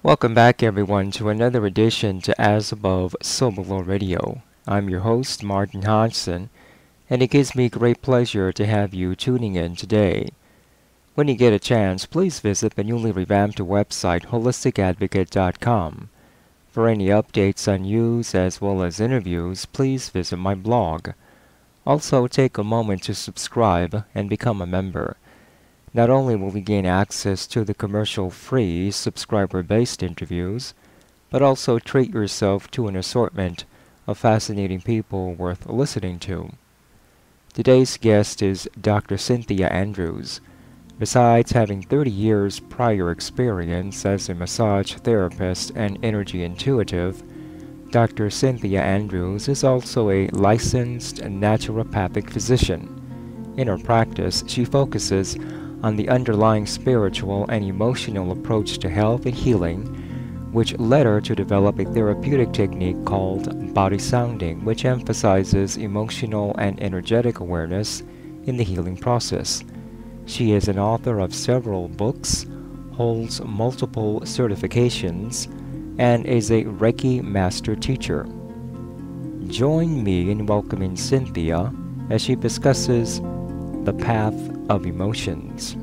Welcome back, everyone, to another edition to As Above, So Below Radio. I'm your host, Martin Hodgson, and it gives me great pleasure to have you tuning in today. When you get a chance, please visit the newly revamped website holisticadvocate.com. For any updates on news as well as interviews, please visit my blog. Also, take a moment to subscribe and become a member. Not only will you gain access to the commercial-free, subscriber-based interviews, but also treat yourself to an assortment of fascinating people worth listening to. Today's guest is Dr. Synthia Andrews. Besides having 30 years prior experience as a massage therapist and energy intuitive, Dr. Synthia Andrews is also a licensed naturopathic physician. In her practice, she focuses on the underlying spiritual and emotional approach to health and healing, which led her to develop a therapeutic technique called body sounding, which emphasizes emotional and energetic awareness in the healing process. She is an author of several books, holds multiple certifications, and is a Reiki Master Teacher. Join me in welcoming Synthia as she discusses the path of emotions.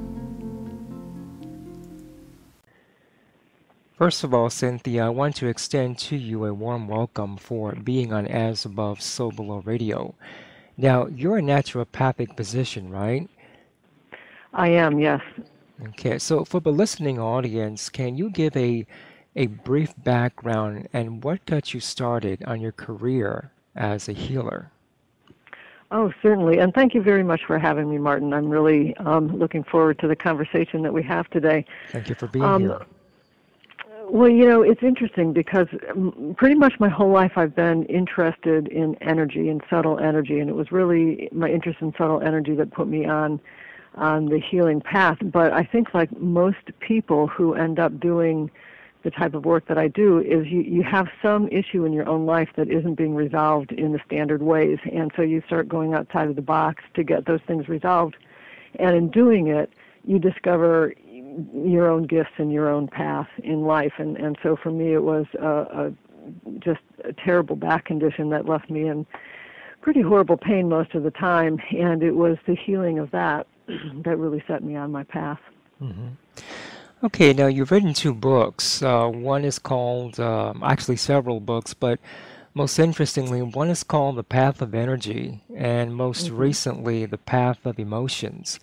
First of all, Synthia, I want to extend to you a warm welcome for being on As Above, So Below Radio. Now, you're a naturopathic physician, right? I am, yes. Okay, so for the listening audience, can you give a brief background and what got you started on your career as a healer? Oh, certainly. And thank you very much for having me, Martin. I'm really looking forward to the conversation that we have today. Thank you for being here. Well, it's interesting because pretty much my whole life I've been interested in energy and subtle energy, and it was really my interest in subtle energy that put me on the healing path. But I think like most people who end up doing the type of work that I do is you have some issue in your own life that isn't being resolved in the standard ways. And so you start going outside of the box to get those things resolved. And in doing it, you discover your own gifts and your own path in life. And so for me, it was just a terrible back condition that left me in pretty horrible pain most of the time. And it was the healing of that that really set me on my path. Mm-hmm. Okay, now you've written two books. One is called, actually several books, but most interestingly, one is called The Path of Energy, and most recently, The Path of Emotions.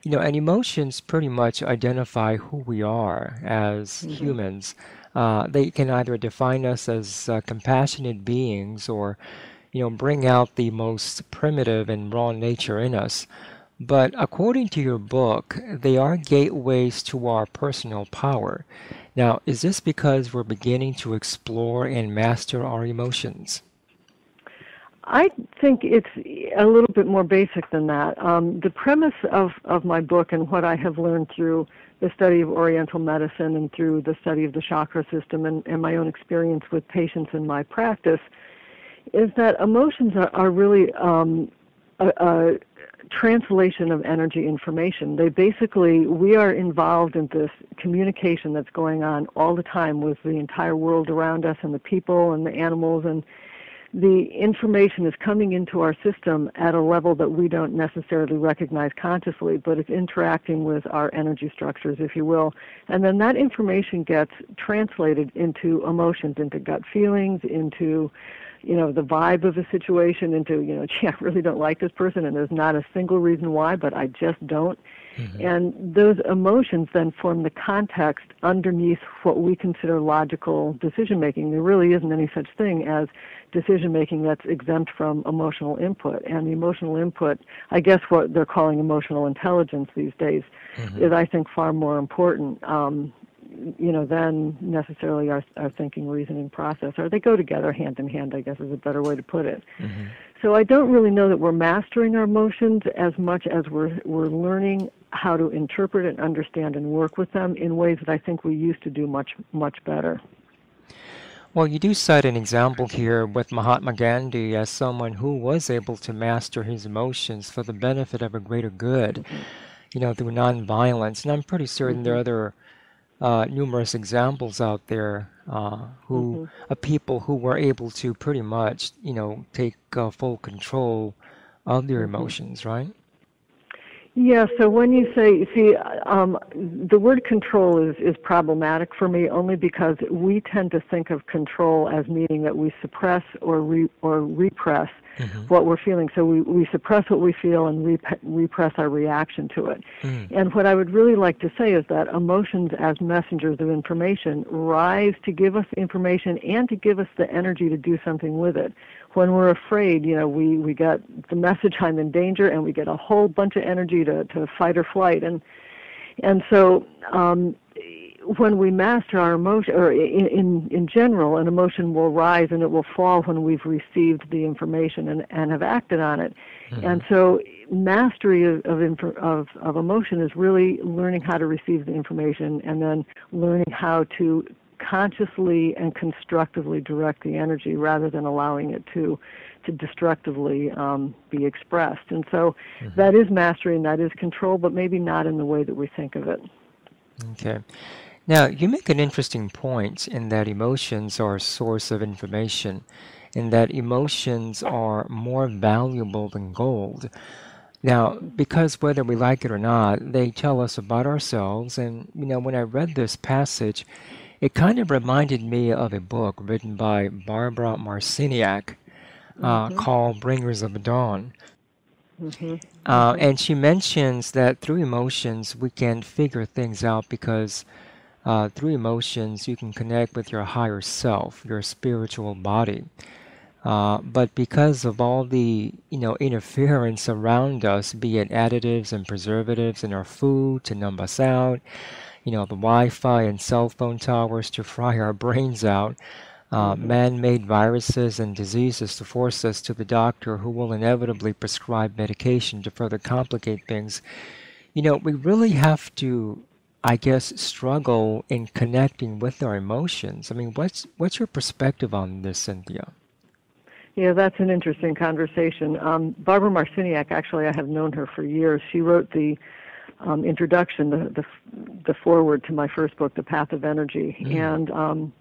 And emotions pretty much identify who we are as humans. They can either define us as compassionate beings or, bring out the most primitive and raw nature in us. But according to your book, they are gateways to our personal power. Now, is this because we're beginning to explore and master our emotions? I think it's a little bit more basic than that. The premise of my book and what I have learned through the study of Oriental medicine and through the study of the chakra system and my own experience with patients in my practice is that emotions are really a translation of energy information. We are involved in this communication that's going on all the time with the entire world around us and the people and the animals, and the information is coming into our system at a level that we don't necessarily recognize consciously, but it's interacting with our energy structures, if you will. And then that information gets translated into emotions, into gut feelings, into the vibe of a situation, into, gee, I really don't like this person, and there's not a single reason why, but I just don't. And those emotions then form the context underneath what we consider logical decision-making. There really isn't any such thing as decision-making that's exempt from emotional input. And the emotional input, I guess what they're calling emotional intelligence these days, is, I think, far more important than necessarily our thinking, reasoning process. Or they go together hand in hand, I guess is a better way to put it. So I don't really know that we're mastering our emotions as much as we're learning how to interpret and understand and work with them in ways that I think we used to do much, much better. Well, you do cite an example here with Mahatma Gandhi as someone who was able to master his emotions for the benefit of a greater good, through nonviolence. And I'm pretty certain there are other numerous examples out there who Hmm. people who were able to pretty much, take full control of their Hmm. emotions, right? Yeah, so when you say, see, the word control is problematic for me only because we tend to think of control as meaning that we suppress or repress Mm-hmm. what we're feeling. So we suppress what we feel and repress our reaction to it. Mm. And what I would really like to say is that emotions as messengers of information rise to give us information and to give us the energy to do something with it. When we're afraid, we get the message, I'm in danger, and we get a whole bunch of energy to fight or flight. And so when we master our emotion, or in general, an emotion will rise and it will fall when we've received the information and have acted on it. Mm-hmm. And so mastery of emotion is really learning how to receive the information and then learning how to consciously and constructively direct the energy rather than allowing it to destructively be expressed. And so Mm-hmm. that is mastery and that is control, but maybe not in the way that we think of it. Okay. Now, you make an interesting point in that emotions are a source of information, and that emotions are more valuable than gold. Now, because whether we like it or not, they tell us about ourselves. And, when I read this passage, it kind of reminded me of a book written by Barbara Marciniak Mhm. called Bringers of Dawn. Mhm. Mhm. And she mentions that through emotions, we can figure things out because through emotions, you can connect with your higher self, your spiritual body. But because of all the interference around us, be it additives and preservatives in our food to numb us out, the Wi-Fi and cell phone towers to fry our brains out, Mhm. man-made viruses and diseases to force us to the doctor who will inevitably prescribe medication to further complicate things. We really have to, I guess, struggle in connecting with our emotions. I mean, what's your perspective on this, Cynthia? Yeah, that's an interesting conversation. Barbara Marciniak, actually, I have known her for years. She wrote the introduction, the foreword to my first book, The Path of Energy, Mm. and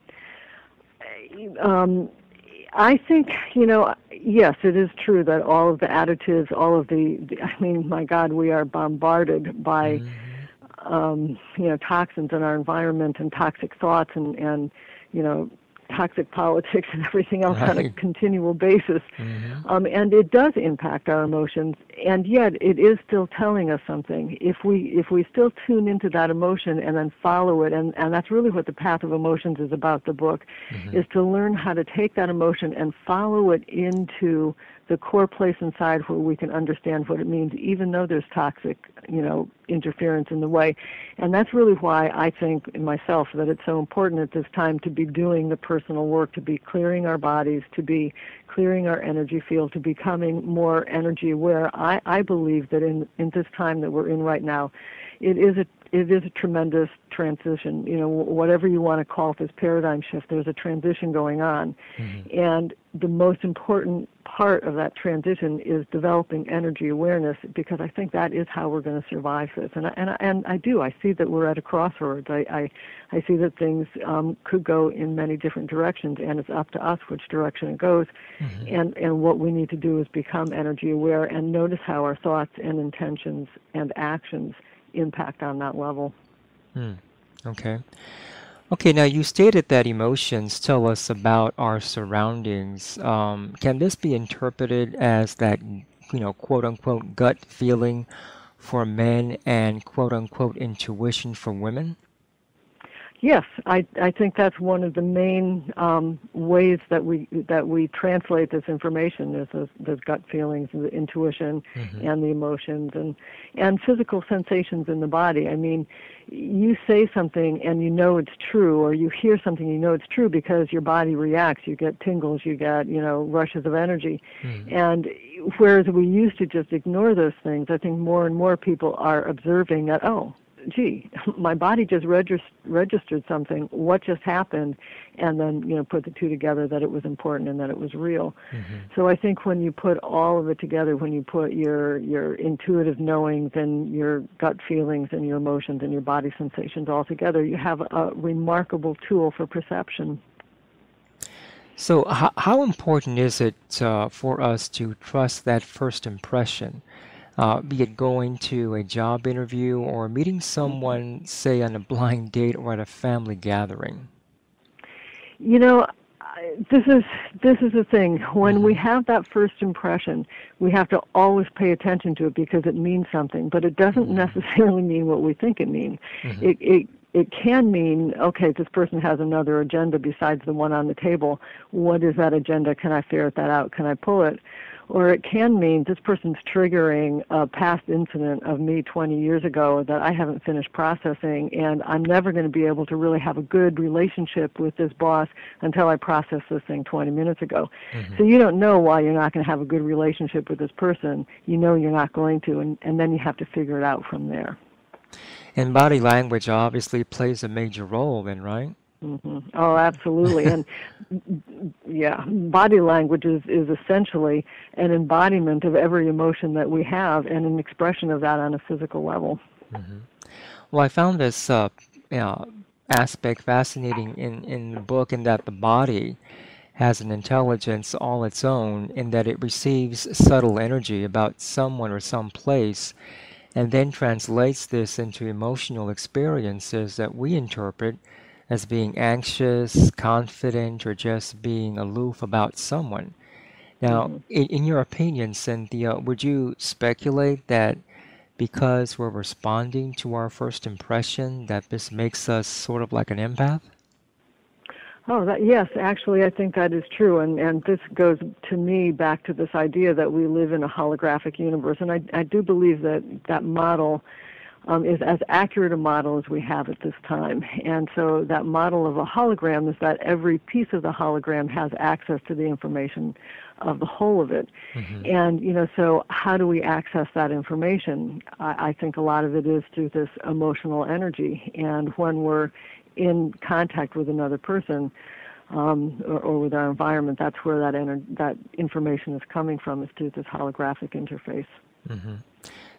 I think, yes, it is true that all of the additives, all of I mean, my God, we are bombarded by, Hmm. toxins in our environment and toxic thoughts and toxic politics and everything else on a Right. continual basis. Hmm. And it does impact our emotions, and yet it is still telling us something. If we still tune into that emotion and then follow it, and that's really what the Path of Emotions is about, the book, Hmm. is to learn how to take that emotion and follow it into the core place inside where we can understand what it means, even though there's toxic, interference in the way. And that's really why I think in myself that it's so important at this time to be doing the personal work, to be clearing our bodies, to be clearing our energy field, to becoming more energy aware. I believe that in this time that we're in right now, it is a tremendous transition. Whatever you want to call it, this paradigm shift, there's a transition going on. Hmm. And the most important part of that transition is developing energy awareness, because I think that is how we're going to survive this. And I see that we're at a crossroads. I see that things could go in many different directions, and it's up to us which direction it goes. Hmm. And what we need to do is become energy aware and notice how our thoughts and intentions and actions impact on that level. Mm. Okay. Okay, now you stated that emotions tell us about our surroundings. Can this be interpreted as that, quote unquote, gut feeling for men and quote unquote intuition for women? Yes, I think that's one of the main ways that we translate this information is those gut feelings, and the intuition, Hmm. and the emotions, and physical sensations in the body. I mean, you say something and you know it's true, or you hear something you know it's true because your body reacts. You get tingles, you get rushes of energy, Hmm. and whereas we used to just ignore those things, I think more and more people are observing that, oh, gee, my body just registered something. What just happened? And then, put the two together, that it was important and that it was real. Mm-hmm. So I think when you put all of it together, when you put your intuitive knowings and your gut feelings and your emotions and your body sensations all together, you have a remarkable tool for perception. So how important is it for us to trust that first impression? Be it going to a job interview or meeting someone, say, on a blind date or at a family gathering? This is the thing. When we have that first impression, we have to always pay attention to it because it means something, but it doesn't necessarily mean what we think it means. It can mean, okay, this person has another agenda besides the one on the table. What is that agenda? Can I ferret that out? Can I pull it? Or it can mean this person's triggering a past incident of me 20 years ago that I haven't finished processing, and I'm never going to be able to really have a good relationship with this boss until I process this thing 20 minutes ago. So you don't know why you're not going to have a good relationship with this person. You know you're not going to, and then you have to figure it out from there. And body language obviously plays a major role then, right? Oh, absolutely. And yeah, body language is essentially an embodiment of every emotion that we have and an expression of that on a physical level. Well, I found this aspect fascinating in the book, in that the body has an intelligence all its own, in that it receives subtle energy about someone or some place and then translates this into emotional experiences that we interpret as being anxious, confident, or just being aloof about someone. Now, in your opinion, Cynthia, would you speculate that because we're responding to our first impression, that this makes us sort of like an empath? Oh, yes, actually, I think that is true, and this goes to me back to this idea that we live in a holographic universe, and I do believe that model is as accurate a model as we have at this time. And so that model of a hologram is that every piece of the hologram has access to the information of the whole of it. And, so how do we access that information? I think a lot of it is through this emotional energy. And when we're in contact with another person or with our environment, that's where that information is coming from, is through this holographic interface.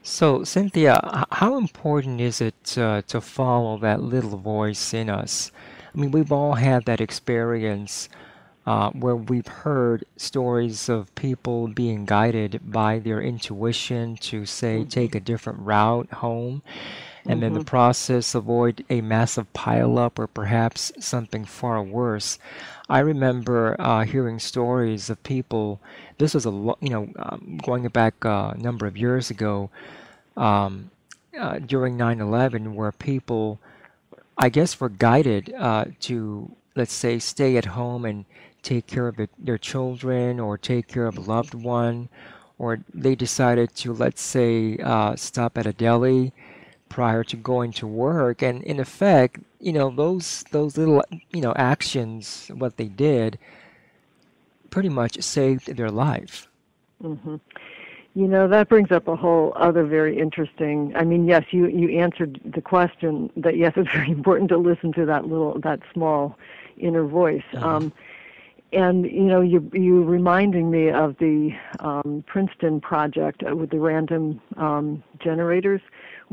So, Cynthia, how important is it to follow that little voice in us? I mean, we've all had that experience where we've heard stories of people being guided by their intuition to, say, take a different route home, and in the process avoid a massive pileup or perhaps something far worse. I remember hearing stories of people. This was going back a number of years ago, during 9/11, where people, I guess, were guided to, let's say, stay at home and take care of their children or take care of a loved one, or they decided to, let's say, stop at a deli prior to going to work, and in effect, those little actions, what they did, pretty much saved their life. That brings up a whole other very interesting, I mean, yes, you answered the question that, yes, it's very important to listen to that small inner voice. And, you reminding me of the Princeton project with the random generators,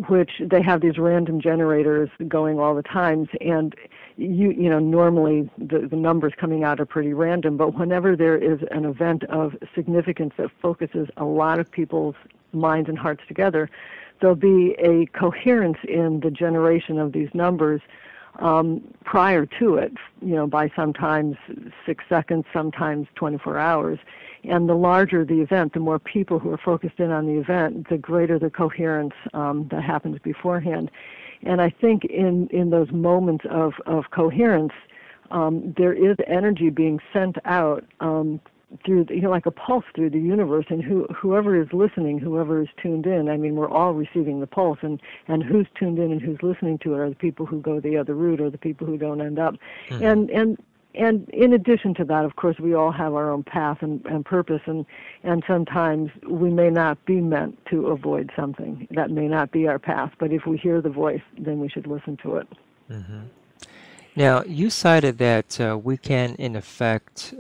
which they have these random generators going all the times, and normally the numbers coming out are pretty random, but whenever there is an event of significance that focuses a lot of people's minds and hearts together, there'll be a coherence in the generation of these numbers prior to it, by sometimes 6 seconds, sometimes 24 hours. And the larger the event, the more people who are focused in on the event, the greater the coherence that happens beforehand. And I think in those moments of coherence, there is energy being sent out through, like a pulse through the universe, and whoever is listening, whoever is tuned in, I mean, we're all receiving the pulse, and who's tuned in and who's listening to it are the people who go the other route or the people who don't end up. And And in addition to that, of course, we all have our own path and purpose, and sometimes we may not be meant to avoid something. That may not be our path, but if we hear the voice, then we should listen to it. Hmm. Now, you cited that we can, in effect,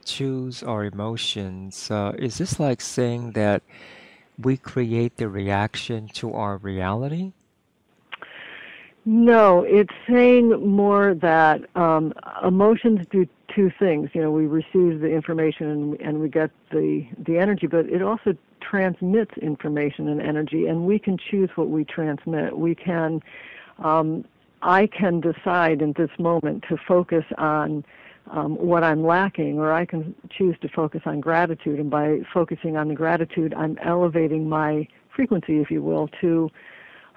choose our emotions. Is this like saying that we create the reaction to our reality? No, it's saying more that emotions do two things. You know, we receive the information and we get the energy, but it also transmits information and energy, and we can choose what we transmit. We can, I can decide in this moment to focus on what I'm lacking, or I can choose to focus on gratitude, and by focusing on the gratitude, I'm elevating my frequency, if you will, to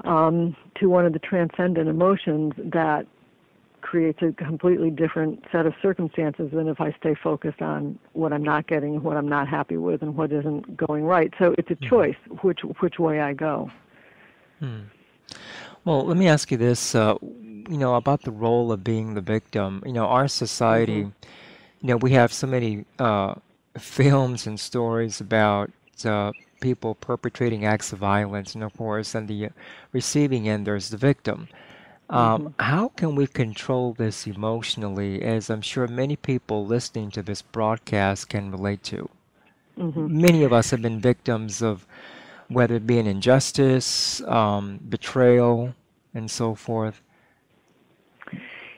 one of the transcendent emotions that creates a completely different set of circumstances than if I stay focused on what I'm not getting and what I'm not happy with and what isn't going right. So it's a choice which way I go. Hmm. Well, let me ask you this, about the role of being the victim. Our society, we have so many films and stories about people perpetrating acts of violence, and of course, on the receiving end, there's the victim. How can we control this emotionally, as I'm sure many people listening to this broadcast can relate to? Many of us have been victims of whether it be an injustice, betrayal, and so forth.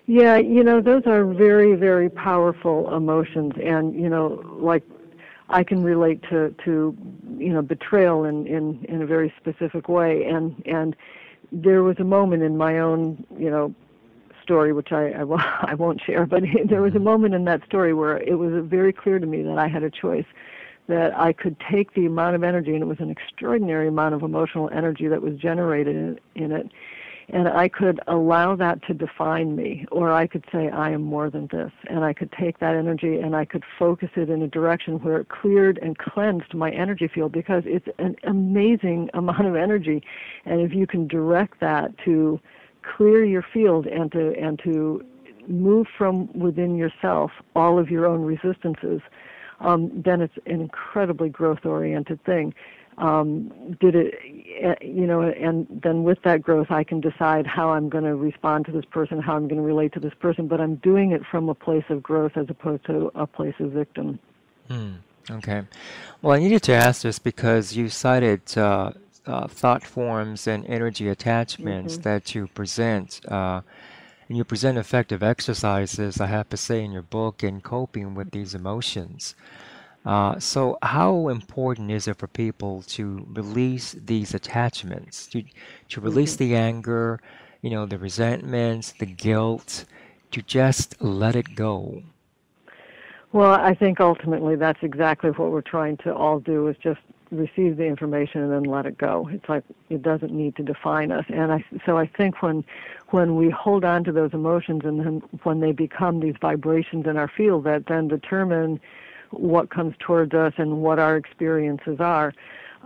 Yeah, those are very, very powerful emotions, and like I can relate to betrayal in a very specific way, and there was a moment in my own story, which I won't share, but there was a moment in that story where it was very clear to me that I had a choice, that I could take the amount of energy, and it was an extraordinary amount of emotional energy that was generated in it, and I could allow that to define me, or I could say I am more than this, and I could take that energy and I could focus it in a direction where it cleared and cleansed my energy field, because it's an amazing amount of energy, and if you can direct that to clear your field and to move from within yourself all of your own resistances, then it's an incredibly growth-oriented thing. And then with that growth, I can decide how I'm going to respond to this person, how I'm going to relate to this person, but I'm doing it from a place of growth as opposed to a place of victim. Okay. Well, I needed to ask this because you cited thought forms and energy attachments that you present. And you present effective exercises, I have to say, in your book in coping with these emotions. So how important is it for people to release these attachments, to release the anger, the resentments, the guilt, to just let it go? Well, I think ultimately that's exactly what we're trying to all do, is just receive the information and then let it go. It's like it doesn't need to define us. And so I think when we hold on to those emotions, and then when they become these vibrations in our field that then determine what comes towards us and what our experiences are,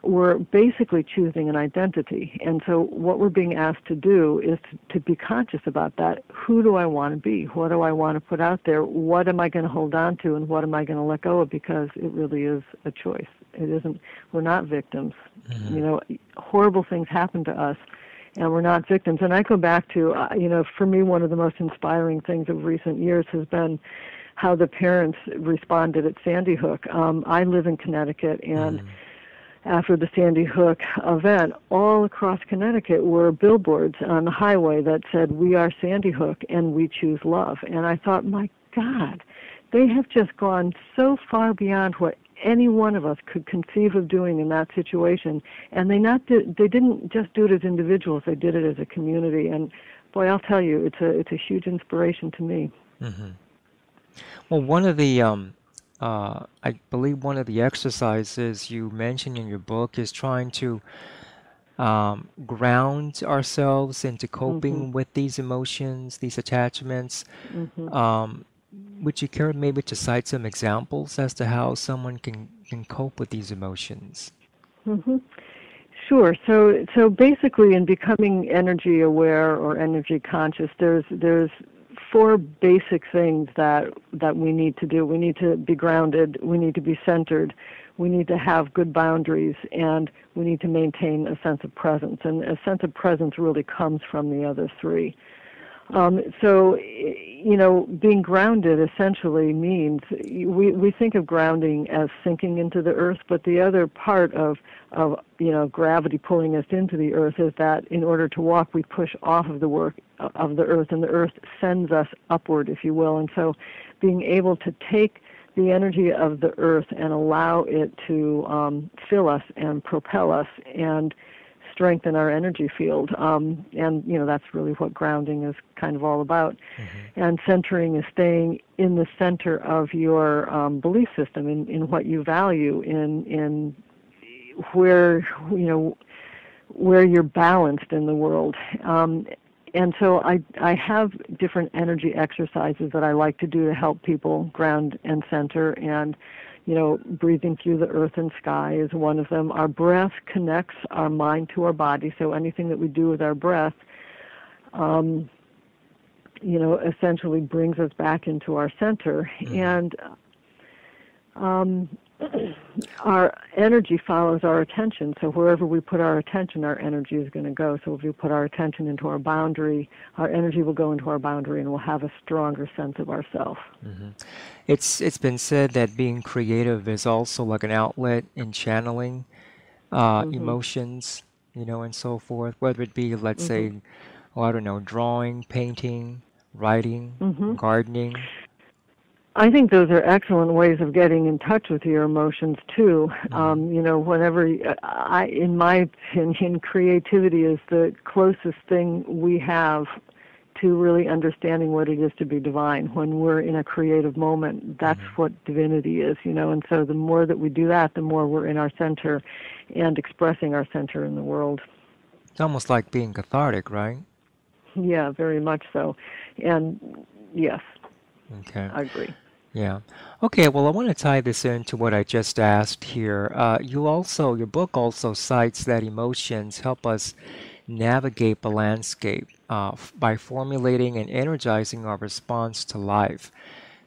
we're basically choosing an identity. And so what we're being asked to do is to be conscious about that. Who do I want to be? What do I want to put out there? What am I going to hold on to, and what am I going to let go of? Because it really is a choice. It isn't. We're not victims. Horrible things happen to us, and we're not victims. And I go back to, for me, one of the most inspiring things of recent years has been how the parents responded at Sandy Hook. I live in Connecticut, and after the Sandy Hook event, all across Connecticut were billboards on the highway that said, "We are Sandy Hook and we choose love." And I thought, my God, they have just gone so far beyond what any one of us could conceive of doing in that situation. And they didn't just do it as individuals, they did it as a community. And boy, I'll tell you, it's a huge inspiration to me. Well, one of the I believe one of the exercises you mentioned in your book is trying to ground ourselves into coping with these emotions, these attachments. Would you care maybe to cite some examples as to how someone can cope with these emotions? Sure. So basically, in becoming energy aware or energy conscious, there's four basic things that we need to do. We need to be grounded, we need to be centered, we need to have good boundaries, and we need to maintain a sense of presence. And a sense of presence really comes from the other three. So, being grounded essentially means we think of grounding as sinking into the earth, but the other part of gravity pulling us into the earth is that in order to walk, we push off of the work of the earth, and the earth sends us upward, if you will. And so, being able to take the energy of the earth and allow it to fill us and propel us and strengthen our energy field. And, that's really what grounding is kind of all about. Mm-hmm. And centering is staying in the center of your belief system, in what you value, in where, where you're balanced in the world. And so I have different energy exercises that I like to do to help people ground and center, and breathing through the earth and sky is one of them. Our breath connects our mind to our body, so anything that we do with our breath, essentially brings us back into our center. Mm-hmm. And our energy follows our attention, so wherever we put our attention, our energy is going to go. So if we put our attention into our boundary, our energy will go into our boundary, and we'll have a stronger sense of ourselves. Mm-hmm. It's been said that being creative is also like an outlet in channeling mm-hmm. emotions, and so forth, whether it be, let's mm-hmm. say, I don't know, drawing, painting, writing, mm-hmm. gardening. I think those are excellent ways of getting in touch with your emotions too. Mm-hmm. Whenever in my opinion, creativity is the closest thing we have to really understanding what it is to be divine. When we're in a creative moment, that's mm-hmm. what divinity is, and so the more that we do that, the more we're in our center and expressing our center in the world. It's almost like being cathartic, right? Yeah, very much so. And yes, okay. I agree. Yeah. Okay, well, I want to tie this into what I just asked here. Your book also cites that emotions help us navigate the landscape by formulating and energizing our response to life.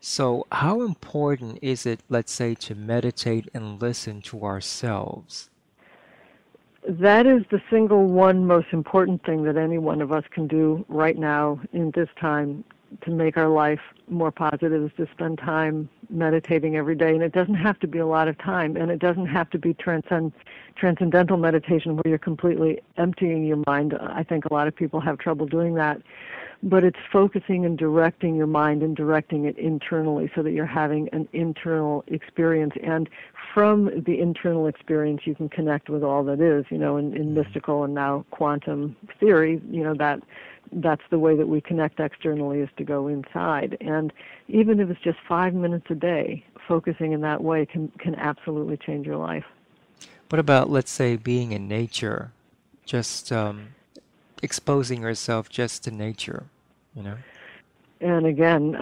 So how important is it, let's say, to meditate and listen to ourselves? That is the single one most important thing that any one of us can do right now in this time to make our life more positive, is to spend time meditating every day. And it doesn't have to be a lot of time, and it doesn't have to be transcendental meditation where you're completely emptying your mind. I think a lot of people have trouble doing that. But it's focusing and directing your mind and directing it internally so that you're having an internal experience. And from the internal experience, you can connect with all that is, in mystical and now quantum theory, that's the way that we connect externally, is to go inside. And even if it's just 5 minutes a day, focusing in that way can absolutely change your life. What about, let's say, being in nature, just exposing yourself just to nature, And again,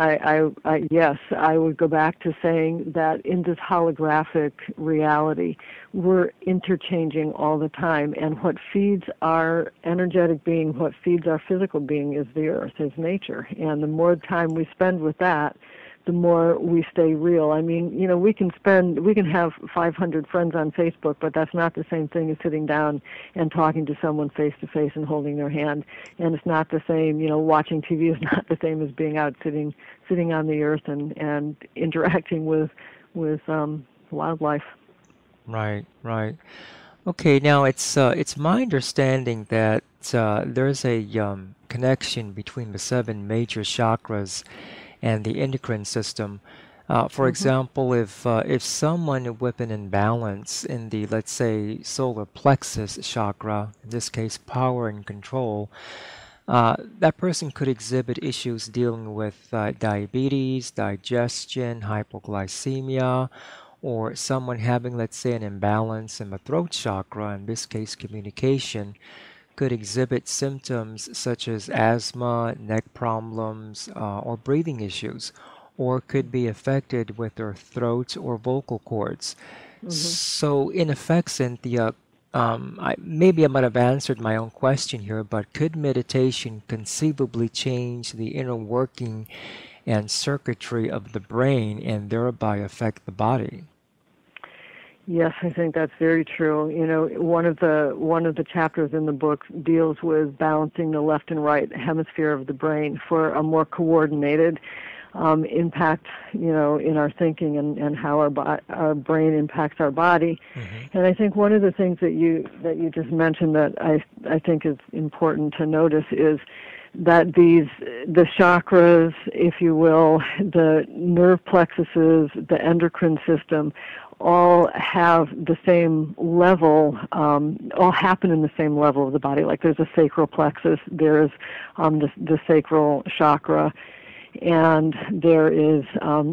yes, I would go back to saying that in this holographic reality, we're interchanging all the time, and what feeds our energetic being, what feeds our physical being is the earth, is nature. And the more time we spend with that, the more we stay real. I mean, we can have 500 friends on Facebook, but that's not the same thing as sitting down and talking to someone face to face and holding their hand. And it's not the same, watching TV is not the same as being out sitting on the earth and interacting with wildlife. Right. Okay, now it's my understanding that there's a connection between the 7 major chakras and the endocrine system. For mm-hmm. example, if someone with an imbalance in the, let's say, solar plexus chakra, in this case power and control, that person could exhibit issues dealing with diabetes, digestion, hypoglycemia, or someone having, let's say, an imbalance in the throat chakra, in this case communication, could exhibit symptoms such as asthma, neck problems, or breathing issues, or could be affected with their throat or vocal cords. Mm-hmm. So in effect, Cynthia, maybe I might have answered my own question here, but could meditation conceivably change the inner working and circuitry of the brain and thereby affect the body? Yes, I think that's very true. You know, one of the chapters in the book deals with balancing the left and right hemisphere of the brain for a more coordinated impact, you know, in our thinking and how our brain impacts our body. And I think one of the things that you just mentioned that I think is important to notice is that the chakras, if you will, the nerve plexuses, the endocrine system, all have the same level, all happen in the same level of the body. Like there's a sacral plexus, there's the sacral chakra, and there is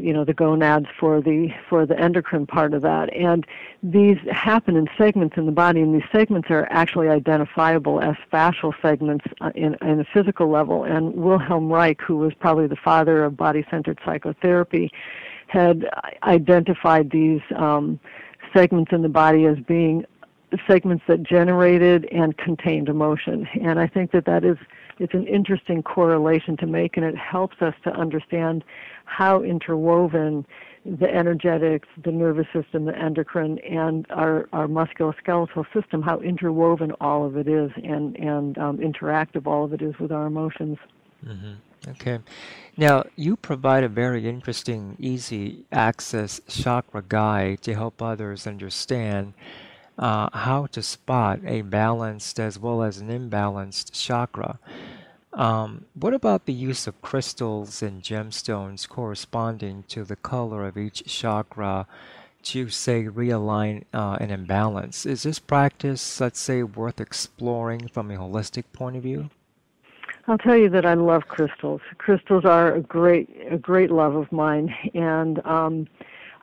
you know, the gonads for the endocrine part of that. And these happen in segments in the body, and these segments are actually identifiable as fascial segments in a physical level. And Wilhelm Reich, who was probably the father of body-centered psychotherapy, had identified these segments in the body as being segments that generated and contained emotion. And I think that it's an interesting correlation to make, and it helps us to understand how interwoven the energetics, the nervous system, the endocrine, and our musculoskeletal system, how interwoven all of it is and interactive all of it is with our emotions. Okay. Now, you provide a very interesting, easy access chakra guide to help others understand how to spot a balanced as well as an imbalanced chakra. What about the use of crystals and gemstones corresponding to the color of each chakra to, say, realign an imbalance? Is this practice, let's say, worth exploring from a holistic point of view? I'll tell you that I love crystals. Crystals are a great love of mine, and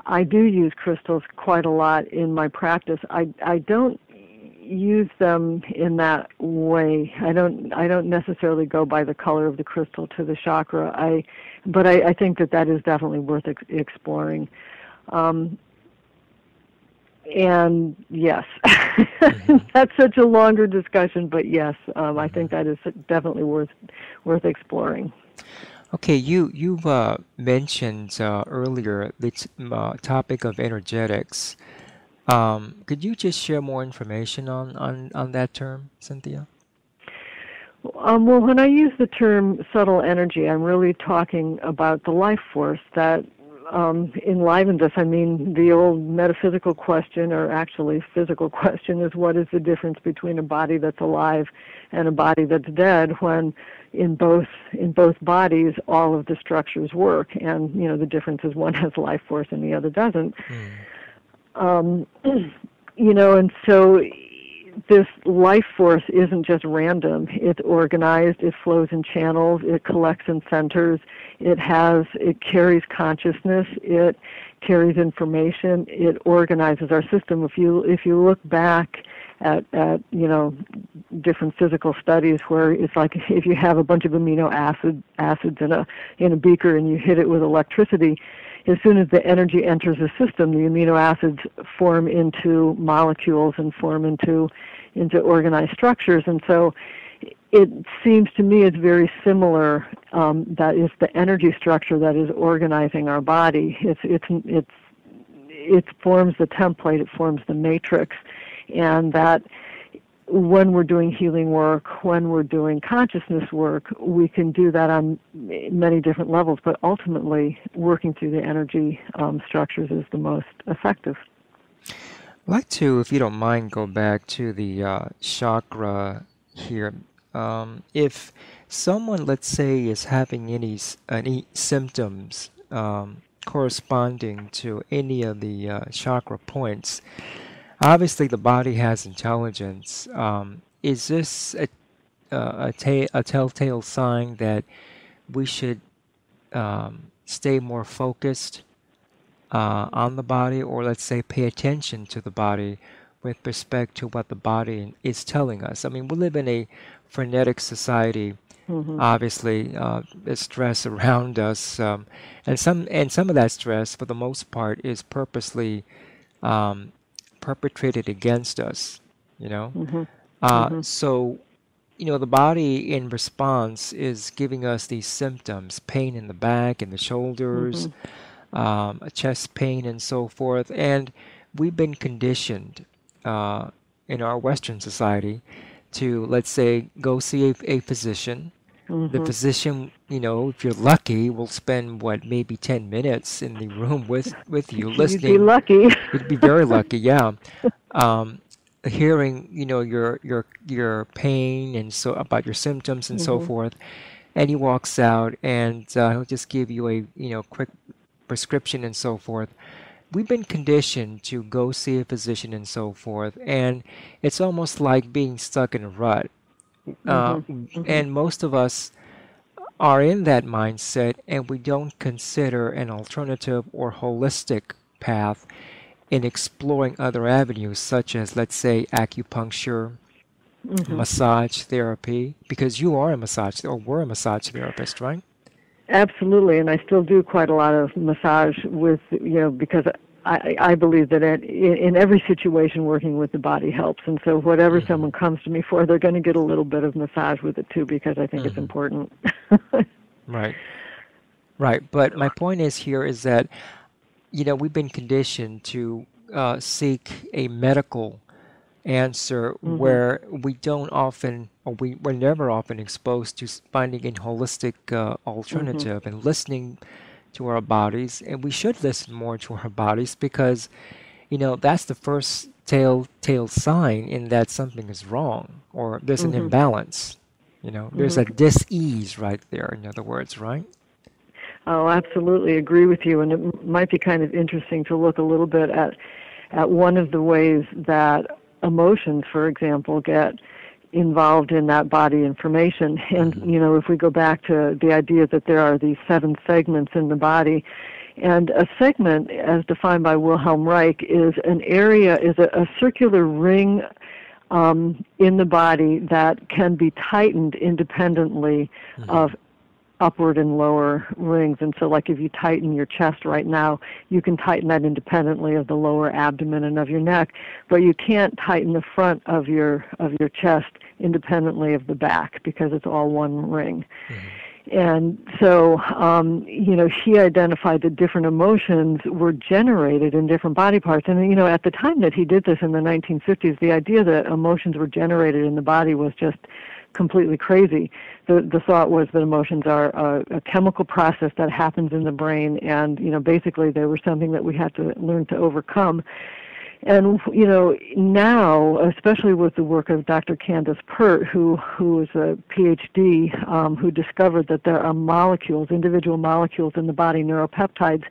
I do use crystals quite a lot in my practice. I don't use them in that way. I don't necessarily go by the color of the crystal to the chakra. But I think that is definitely worth exploring. And yes, that's such a longer discussion, but yes, I think that is definitely worth exploring. Okay, you've mentioned earlier the topic of energetics. Could you just share more information on that term, Synthia? Well, when I use the term subtle energy, I'm really talking about the life force that enlivens us. I mean, the old metaphysical question, or actually physical question, is what is the difference between a body that's alive and a body that's dead, when in both bodies all of the structures work, and you know, the difference is one has life force and the other doesn't. You know, and so this life force isn't just random. It's organized, it flows in channels, it collects in centers, it carries consciousness, it carries information, it organizes our system. If you look back at you know, different physical studies where it's like if you have a bunch of amino acids in a beaker and you hit it with electricity, as soon as the energy enters the system, the amino acids form into molecules and form into organized structures. And so it seems to me it's very similar. That is the energy structure that is organizing our body. It forms the template, it forms the matrix, and that when we're doing healing work, when we're doing consciousness work, we can do that on many different levels, but ultimately working through the energy structures is the most effective. I'd like to, if you don't mind, go back to the chakra here. If someone, let's say, is having any symptoms corresponding to any of the chakra points, obviously the body has intelligence. Is this a telltale sign that we should stay more focused on the body, or let's say pay attention to the body with respect to what the body is telling us? I mean, we live in a frenetic society. Obviously, there's stress around us, and some of that stress, for the most part, is purposely perpetrated against us. you know. Mhm. Mhm. So, the body in response is giving us these symptoms, pain in the back and the shoulders, Mhm. a chest pain, and so forth. And we've been conditioned uh, in our Western society to, let's say, go see a physician. The Mhm. physician, if you're lucky, will spend what, maybe 10 minutes in the room with you, You'd be listening. lucky. You'd be very lucky, yeah. Um, Hearing, your pain and so about your symptoms and so Mhm. forth, and he walks out and he'll just give you a quick prescription and so forth. We've been conditioned to go see a physician and so forth, and it's almost like being stuck in a rut. Uh, Mhm. Mhm. and most of us are in that mindset, and we don't consider an alternative or holistic path in exploring other avenues, such as, let's say, acupuncture, Mhm. massage therapy, because you are a massage or were a massage therapist, right? Absolutely, and I still do quite a lot of massage with, because I believe that in every situation working with the body helps, and so whatever Hmm. someone comes to me for, they're going to get a little bit of massage with it too, because I think it's Hmm. important. Right, right. But my point is here is that, we've been conditioned to seek a medical answer Mhm. where we don't often, or we're never often exposed to finding a holistic Mhm. alternative and listening to our bodies. And we should listen more to our bodies because, that's the first telltale sign in that something is wrong or there's an Mhm. imbalance. There's a Mhm. dis-ease right there, in other words, right? Oh, absolutely agree with you, and it might be kind of interesting to look a little bit at one of the ways that emotions, for example, get involved in that body information. And, Hmm. if we go back to the idea that there are these 7 segments in the body, and a segment, as defined by Wilhelm Reich, is an area, is a circular ring in the body that can be tightened independently of Hmm. upward and lower rings. And so like if you tighten your chest right now, you can tighten that independently of the lower abdomen and of your neck, but you can't tighten the front of your chest independently of the back because it's all one ring. Hmm. And so, he identified that different emotions were generated in different body parts. And, at the time that he did this in the 1950s, the idea that emotions were generated in the body was just completely crazy. The thought was that emotions are a chemical process that happens in the brain, and, basically they were something that we had to learn to overcome. And now, especially with the work of Dr. Candace Pert, who is a PhD, who discovered that there are molecules, individual molecules in the body, neuropeptides,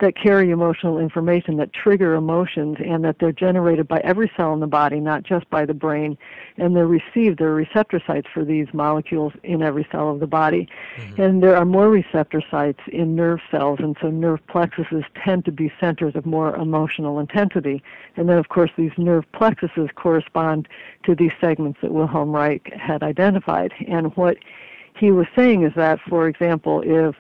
that carry emotional information, that trigger emotions, and that they're generated by every cell in the body, not just by the brain. And there are receptor sites for these molecules in every cell of the body. Hmm. And there are more receptor sites in nerve cells, and so nerve plexuses tend to be centers of more emotional intensity. And then, of course, these nerve plexuses correspond to these segments that Wilhelm Reich had identified. And what he was saying is that, for example, if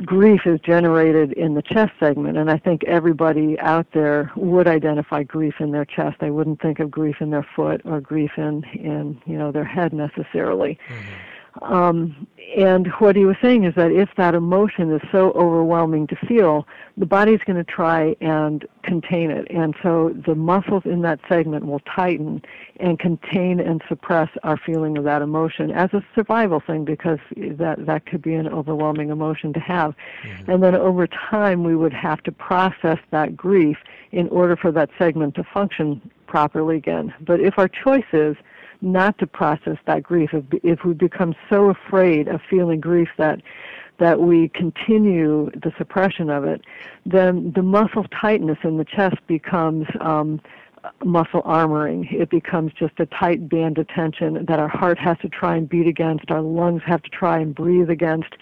grief is generated in the chest segment, and I think everybody out there would identify grief in their chest. They wouldn't think of grief in their foot or grief in their head necessarily. Hmm. And what he was saying is that if that emotion is so overwhelming to feel, the body's going to try and contain it. And so the muscles in that segment will tighten and contain and suppress our feeling of that emotion as a survival thing, because that could be an overwhelming emotion to have. Hmm. And then over time, we would have to process that grief in order for that segment to function properly again. But if our choice is not to process that grief, if we become so afraid of feeling grief that we continue the suppression of it, then the muscle tightness in the chest becomes muscle armoring. It becomes just a tight band of tension that our heart has to try and beat against, our lungs have to try and breathe against,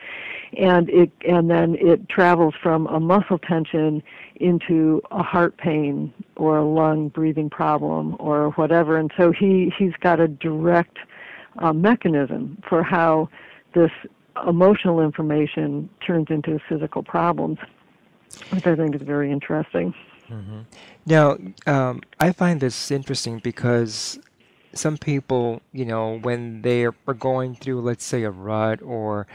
and then it travels from a muscle tension into a heart pain or a lung breathing problem or whatever. And so he's got a direct mechanism for how this emotional information turns into physical problems, which I think is very interesting. Hmm. Now, I find this interesting because some people, when they are going through, let's say, a rut or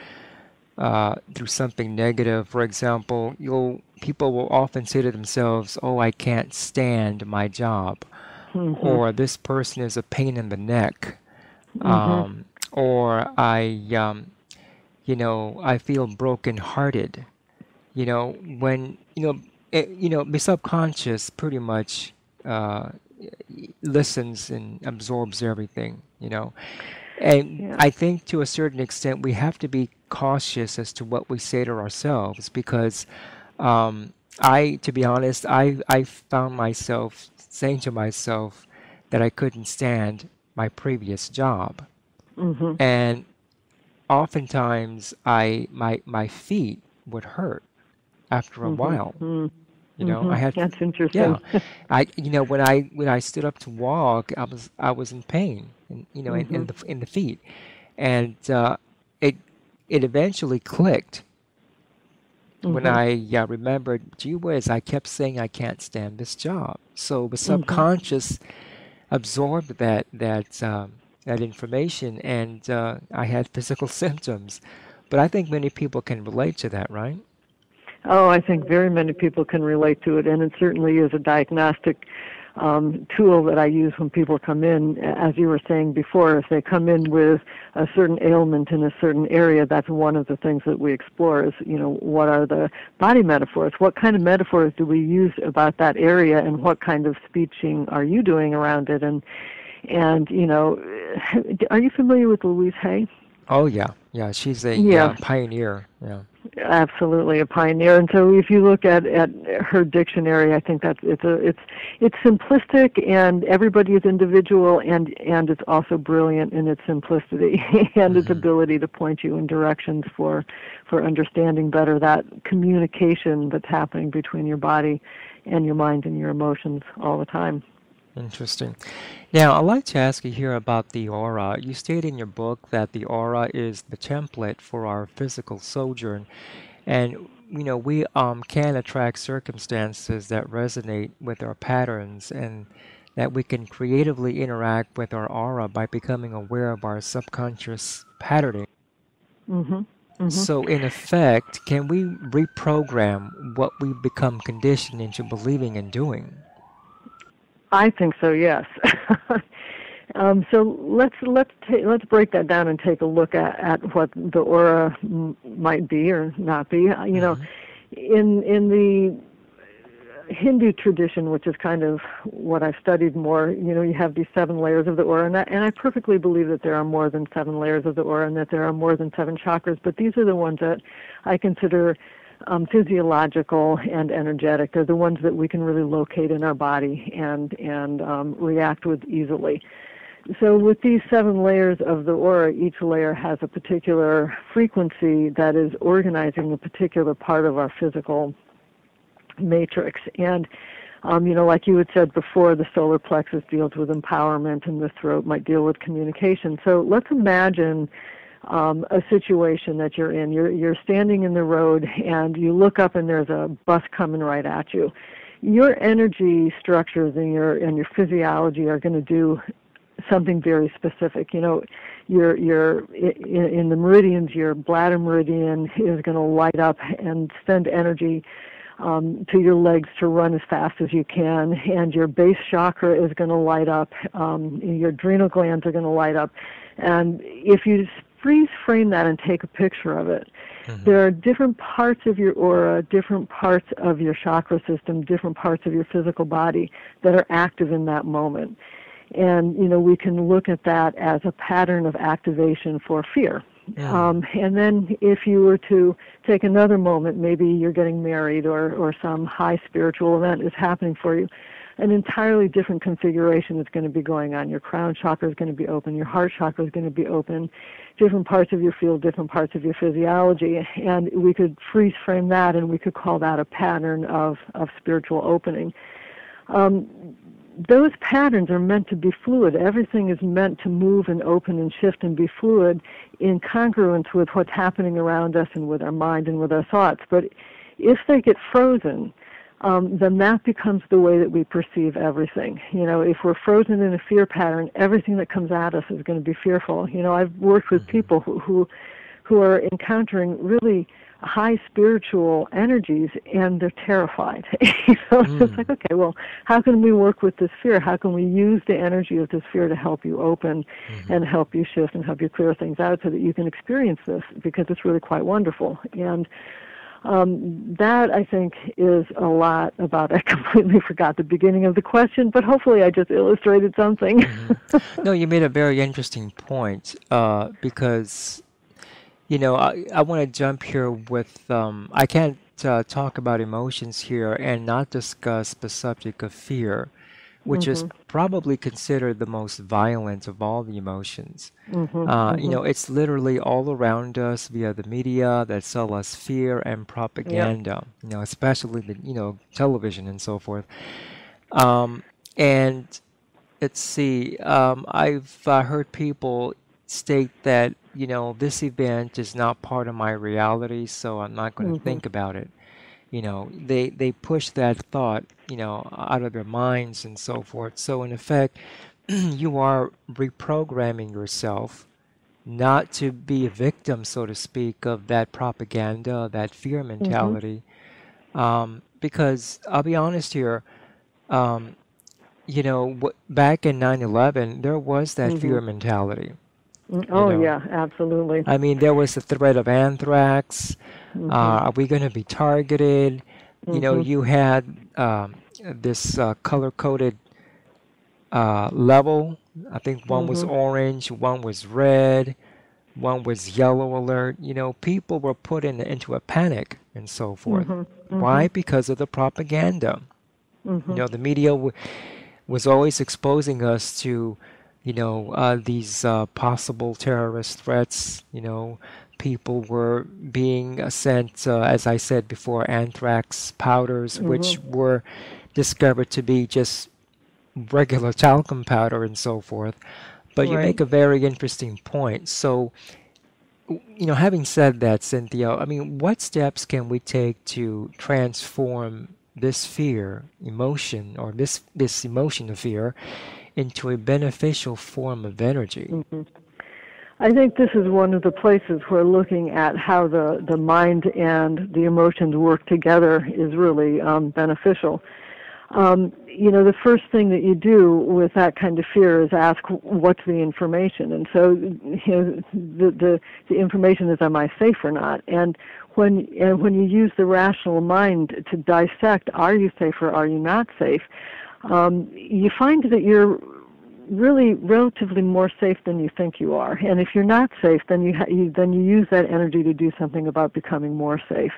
through something negative, for example, people will often say to themselves, "Oh, I can't stand my job," Mhm. or "This person is a pain in the neck," Mhm. or I feel brokenhearted. When the subconscious pretty much uh, listens and absorbs everything. And Yeah. I think to a certain extent we have to be cautious as to what we say to ourselves because to be honest, I found myself saying to myself that I couldn't stand my previous job. Mhm. And oftentimes my feet would hurt after a Mhm. while. Mhm. I Mhm. had, That's interesting. yeah, when I stood up to walk, I was in pain, in Mhm. the feet, and it it eventually clicked when Mhm. I remembered, gee whiz, I kept saying I can't stand this job. So the Mhm. subconscious absorbed that information, and I had physical symptoms. But I think many people can relate to that, right? Oh, I think very many people can relate to it, and it certainly is a diagnostic tool that I use when people come in. As you were saying before, if they come in with a certain ailment in a certain area, that's one of the things that we explore is, what are the body metaphors? What kind of metaphors do we use about that area, and what kind of speeching are you doing around it? And are you familiar with Louise Hay? Oh yeah, yeah. She's a Yes. pioneer. Yeah. Absolutely a pioneer, and so if you look at her dictionary, I think that's it's simplistic, and everybody is individual, and it's also brilliant in its simplicity and its Hmm. ability to point you in directions for understanding better that communication that's happening between your body and your mind and your emotions all the time. Interesting. Now, I'd like to ask you here about the aura. You state in your book that the aura is the template for our physical sojourn, and we can attract circumstances that resonate with our patterns, and that we can creatively interact with our aura by becoming aware of our subconscious patterning. Mhm. Mhm. So, in effect, can we reprogram what we become conditioned into believing and doing? I think so. Yes. So let's break that down and take a look at what the aura might be or not be. Hmm. In the Hindu tradition, which is kind of what I've studied more, you have these 7 layers of the aura, and I perfectly believe that there are more than 7 layers of the aura, and that there are more than 7 chakras. But these are the ones that I consider physiological and energetic. They're the ones that we can really locate in our body and react with easily. So with these 7 layers of the aura, each layer has a particular frequency that is organizing a particular part of our physical matrix. And, like you had said before, the solar plexus deals with empowerment, and the throat might deal with communication. So let's imagine a situation that you're in. You're standing in the road, and you look up, and there's a bus coming right at you. Your energy structures and your physiology are going to do something very specific. Your in the meridians, your bladder meridian is going to light up and send energy to your legs to run as fast as you can, and your base chakra is going to light up. Your adrenal glands are going to light up, and if you freeze frame that and take a picture of it, Hmm. there are different parts of your aura, different parts of your chakra system, different parts of your physical body that are active in that moment. And, we can look at that as a pattern of activation for fear. Mm. And then if you were to take another moment, maybe you're getting married, or some high spiritual event is happening for you, an entirely different configuration is going to be going on. Your crown chakra is going to be open. Your heart chakra is going to be open. Different parts of your field, different parts of your physiology. And we could freeze frame that, and we could call that a pattern of spiritual opening. Those patterns are meant to be fluid. Everything is meant to move and open and shift and be fluid in congruence with what's happening around us and with our mind and with our thoughts. But if they get frozen, then that becomes the way that we perceive everything. If we're frozen in a fear pattern, everything that comes at us is going to be fearful. I've worked with people who are encountering really high spiritual energies, and they're terrified. It's like, okay, well, how can we work with this fear? How can we use the energy of this fear to help you open and help you shift and help you clear things out so that you can experience this, because it's really quite wonderful. And that, I think, is a lot about, I completely forgot the beginning of the question, but hopefully I just illustrated something. No, you made a very interesting point, because I want to jump here with, I can't talk about emotions here and not discuss the subject of fear, which is probably considered the most violent of all the emotions. It's literally all around us via the media that sell us fear and propaganda, especially the, television and so forth. And let's see, I've heard people state that, this event is not part of my reality, so I'm not going to think about it. They push that thought, out of their minds and so forth. So in effect, you are reprogramming yourself not to be a victim, so to speak, of that propaganda, that fear mentality. Because I'll be honest here, back in 9/11, there was that fear mentality. Oh, yeah, absolutely. I mean, there was the threat of anthrax. Are we going to be targeted? You had this color-coded level. I think one was orange, one was red, one was yellow alert. People were put into a panic and so forth. Why? Because of the propaganda. The media was always exposing us to these possible terrorist threats. People were being sent, as I said before, anthrax powders, which were discovered to be just regular talcum powder and so forth. But you make a very interesting point. So, having said that, Synthia, I mean, what steps can we take to transform this fear, emotion, or this emotion of fear into a beneficial form of energy? I think this is one of the places where looking at how the mind and the emotions work together is really beneficial. The first thing that you do with that kind of fear is ask, what's the information? And so, the information is, am I safe or not? And when you use the rational mind to dissect, are you safe or are you not safe? You find that you're really relatively more safe than you think you are. And if you're not safe, then you use that energy to do something about becoming more safe.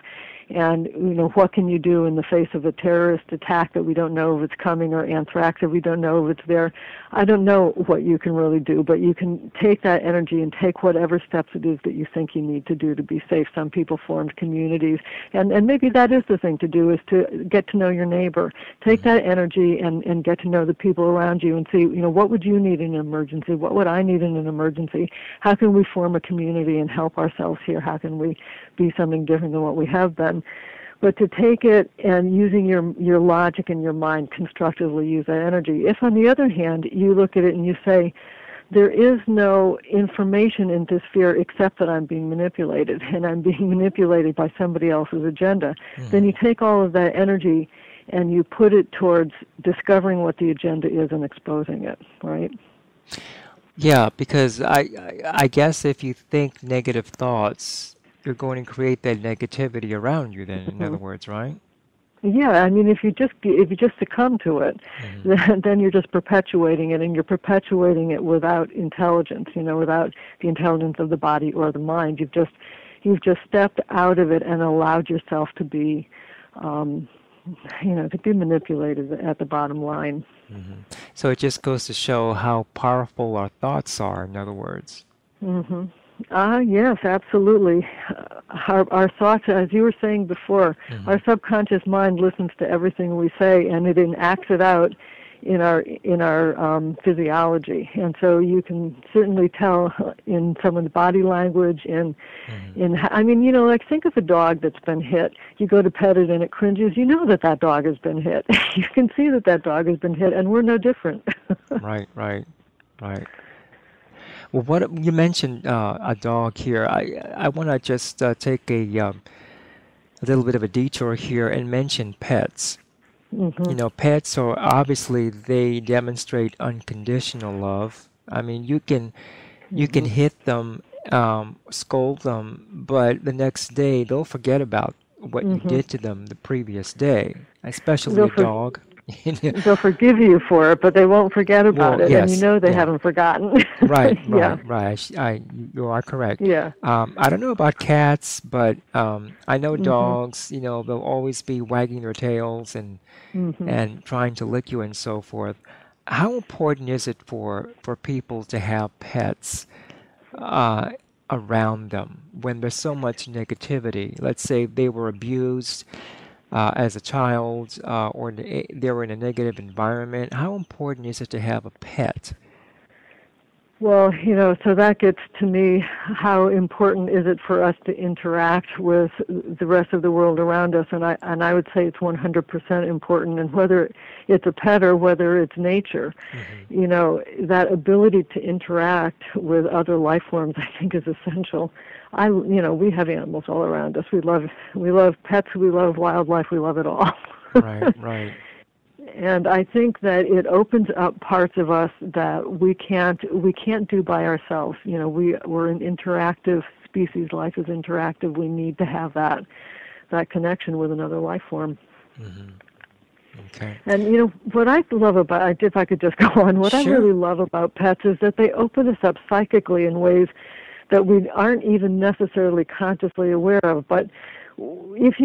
And, what can you do in the face of a terrorist attack that we don't know if it's coming, or anthrax if we don't know if it's there? I don't know what you can really do, but you can take that energy and take whatever steps it is that you think you need to do to be safe. Some people formed communities, and maybe that is the thing to do, is to get to know your neighbor. Take that energy and get to know the people around you and see, what would you need in an emergency? What would I need in an emergency? How can we form a community and help ourselves here? How can we be something different than what we have been? But to take it and using your logic and your mind constructively use that energy. If, on the other hand, you look at it and you say, there is no information in this fear except that I'm being manipulated, and I'm being manipulated by somebody else's agenda, then you take all of that energy and you put it towards discovering what the agenda is and exposing it, right? Yeah, because I guess if you think negative thoughts, you're going to create that negativity around you then, in other words, right? Yeah, I mean, if you just succumb to it, then you're just perpetuating it, and you're perpetuating it without intelligence, without the intelligence of the body or the mind. You've just stepped out of it and allowed yourself to be, to be manipulated at the bottom line. So it just goes to show how powerful our thoughts are, in other words. Yes, absolutely. Our thoughts, as you were saying before, our subconscious mind listens to everything we say, and it enacts it out physiology, and so you can certainly tell in someone's body language. I mean, like think of a dog that's been hit. You go to pet it and it cringes. You know that dog has been hit. You can see that dog has been hit, and we're no different. Right. Well, what you mentioned a dog here. I want to just take a little bit of a detour here and mention pets. Pets are obviously they demonstrate unconditional love. I mean, you can hit them, scold them, but the next day they'll forget about what you did to them the previous day, especially a dog. They'll forgive you for it, but they won't forget about it, yes, and they haven't forgotten. Right. Yeah. You are correct. Yeah. I don't know about cats, but I know dogs. They'll always be wagging their tails and trying to lick you and so forth. How important is it for people to have pets around them when there's so much negativity? Let's say they were abused as a child, or they were in a negative environment. How important is it to have a pet? Well, so that gets to me, how important is it for us to interact with the rest of the world around us? And I would say it's 100% important, and whether it's a pet or whether it's nature, that ability to interact with other life forms, I think, is essential. We have animals all around us. We love pets, we love wildlife, we love it all. Right. And I think that it opens up parts of us that we can't do by ourselves. We're an interactive species. Life is interactive. We need to have that connection with another life form. Okay. And what I love about, if I could just go on, what I really love about pets is that they open us up psychically in ways that we aren't even necessarily consciously aware of. But if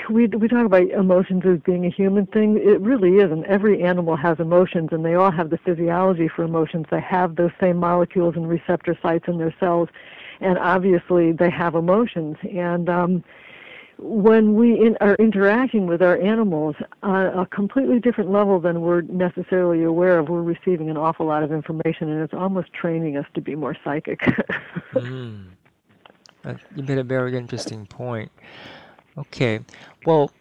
we talk about emotions as being a human thing. It really isn't. Every animal has emotions, and they all have the physiology for emotions. They have those same molecules and receptor sites in their cells, and obviously they have emotions. And when we are interacting with our animals on a completely different level than we're necessarily aware of, we're receiving an awful lot of information, and it's almost training us to be more psychic. You made a very interesting point. Okay. Well,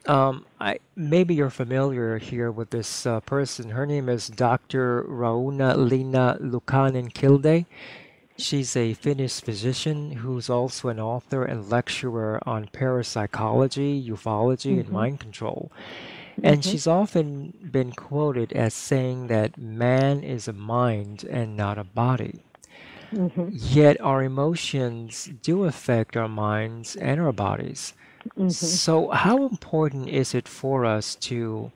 maybe you're familiar here with this person. Her name is Dr. Rauna Lina Lukanen-Kilde. She's a Finnish physician who's also an author and lecturer on parapsychology, ufology, and mind control. And she's often been quoted as saying that man is a mind and not a body. Yet our emotions do affect our minds and our bodies. So how important is it for us to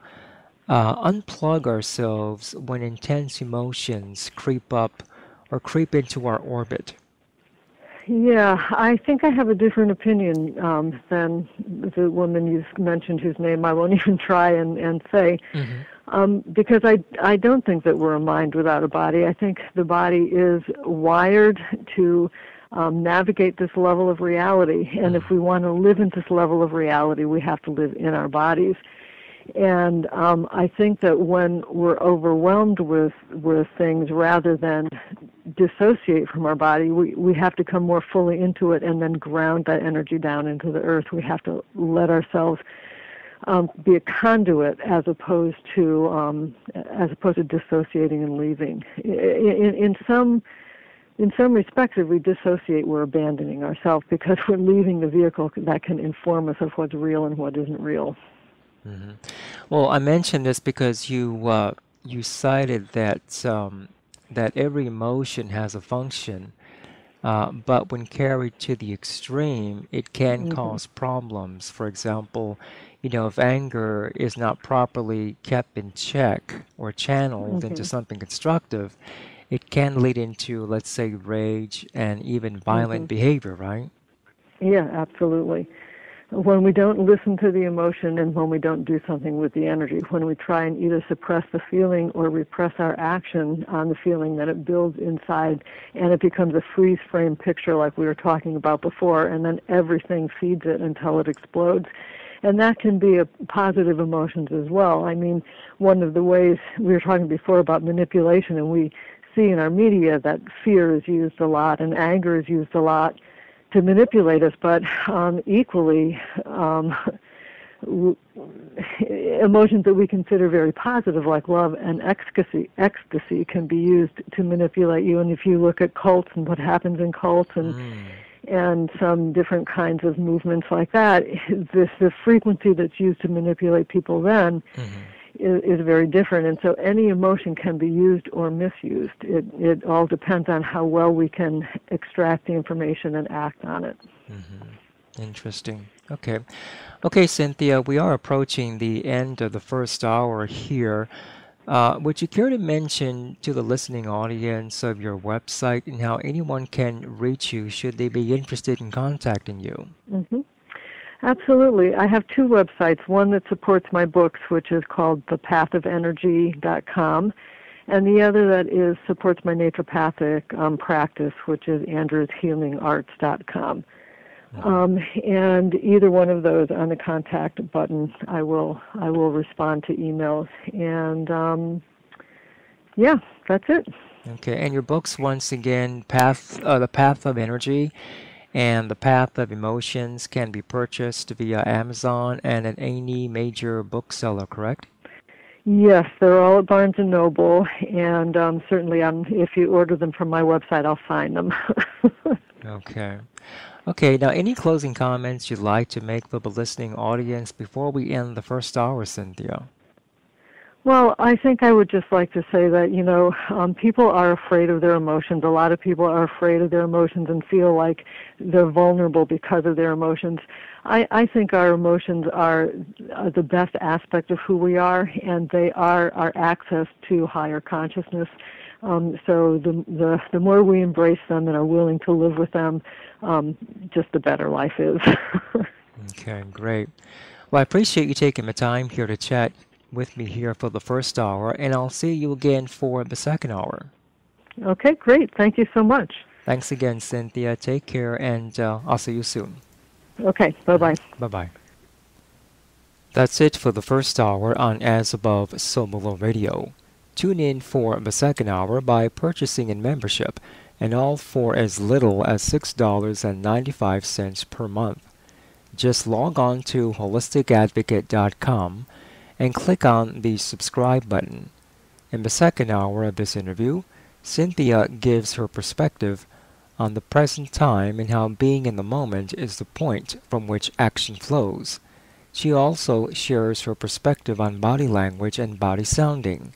unplug ourselves when intense emotions creep up or creep into our orbit? Yeah, I think I have a different opinion than the woman you mentioned, whose name I won't even try and say. Because I don't think that we're a mind without a body. I think the body is wired to navigate this level of reality. And if we want to live in this level of reality, we have to live in our bodies. And I think that when we're overwhelmed with things, rather than dissociate from our body, we have to come more fully into it and then ground that energy down into the earth. We have to let ourselves be a conduit as opposed to dissociating and leaving. In some respects, if we dissociate, we're abandoning ourselves, because we're leaving the vehicle that can inform us of what's real and what isn't real. Well, I mentioned this because you cited that every emotion has a function, but when carried to the extreme, it can cause problems. For example, if anger is not properly kept in check or channeled into something constructive, it can lead into, let's say, rage and even violent behavior, right? Yeah, absolutely. When we don't listen to the emotion and when we don't do something with the energy, when we try and either suppress the feeling or repress our action on the feeling, then it builds inside and it becomes a freeze frame picture like we were talking about before, and then everything feeds it until it explodes. And that can be a positive emotions as well. I mean, one of the ways we were talking before about manipulation, and we see in our media that fear is used a lot and anger is used a lot to manipulate us, but equally emotions that we consider very positive, like love and ecstasy can be used to manipulate you. And if you look at cults and what happens in cults and some different kinds of movements like that, the frequency that's used to manipulate people then is very different. And so any emotion can be used or misused. It all depends on how well we can extract the information and act on it. Interesting. Okay. Okay, Synthia, we are approaching the end of the first hour here. Would you care to mention to the listening audience of your website and how anyone can reach you should they be interested in contacting you? Absolutely. I have two websites, one that supports my books, which is called therapeutic.com, and the other that supports my naturopathic practice, which is andrewshealingarts.com. And either one of those on the contact button, I will respond to emails. And yeah, that's it. Okay, and your books once again, The Path of Energy and The Path of Emotions, can be purchased via Amazon and at any major bookseller, correct? Yes, they're all at Barnes & Noble, and certainly if you order them from my website, I'll find them. Okay. Okay, now any closing comments you'd like to make for the listening audience before we end the first hour, Synthia? Well, I think I would just like to say that, people are afraid of their emotions. A lot of people are afraid of their emotions and feel like they're vulnerable because of their emotions. I think our emotions are the best aspect of who we are, and they are our access to higher consciousness. So the more we embrace them and are willing to live with them, just the better life is. Okay, great. Well, I appreciate you taking the time here to chat with me here for the first hour, and I'll see you again for the second hour. Okay, great. Thank you so much. Thanks again, Synthia. Take care, and I'll see you soon. Okay, bye-bye. Bye-bye. That's it for the first hour on As Above, So Below Radio. Tune in for the second hour by purchasing a membership, and all for as little as $6.95 per month. Just log on to holisticadvocate.com and click on the subscribe button. In the second hour of this interview, Synthia gives her perspective on the present time and how being in the moment is the point from which action flows. She also shares her perspective on body language and body sounding,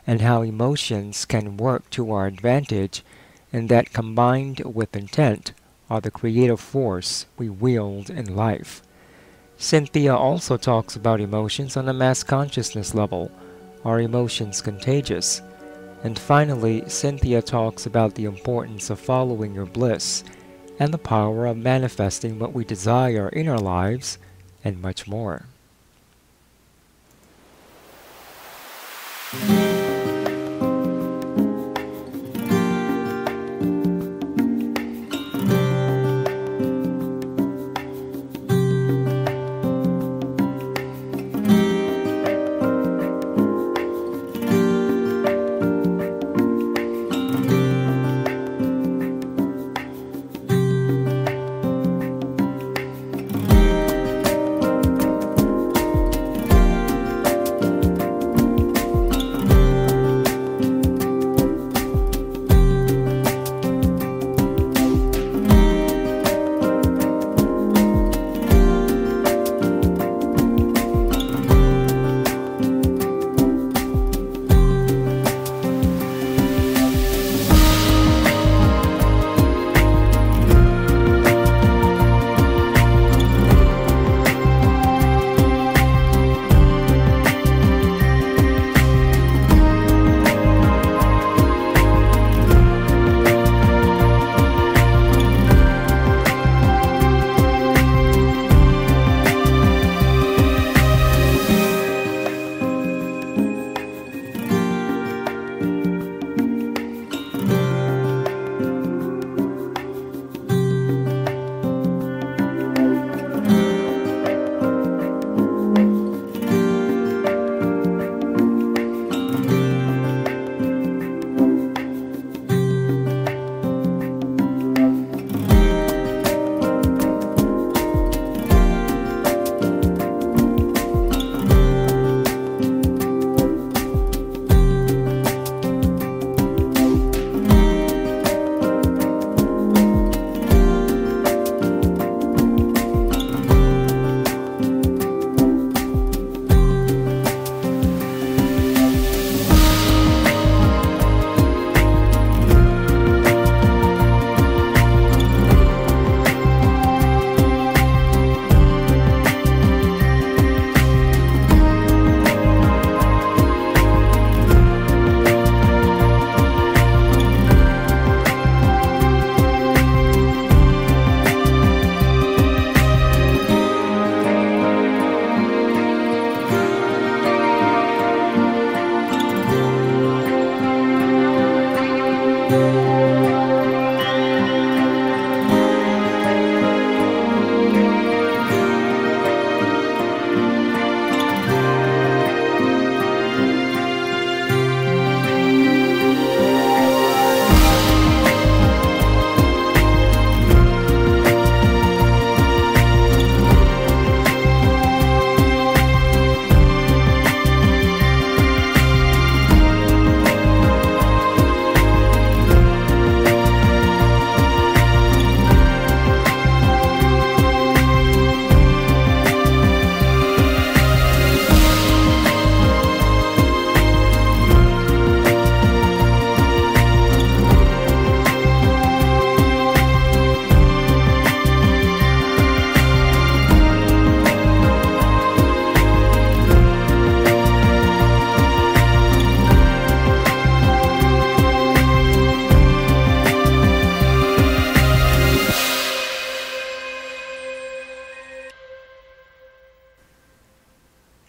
and how emotions can work to our advantage, and that combined with intent are the creative force we wield in life. Synthia also talks about emotions on a mass consciousness level. Are emotions contagious? And finally, Synthia talks about the importance of following your bliss and the power of manifesting what we desire in our lives, and much more.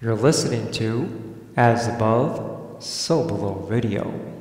You're listening to As Above, So Below Radio.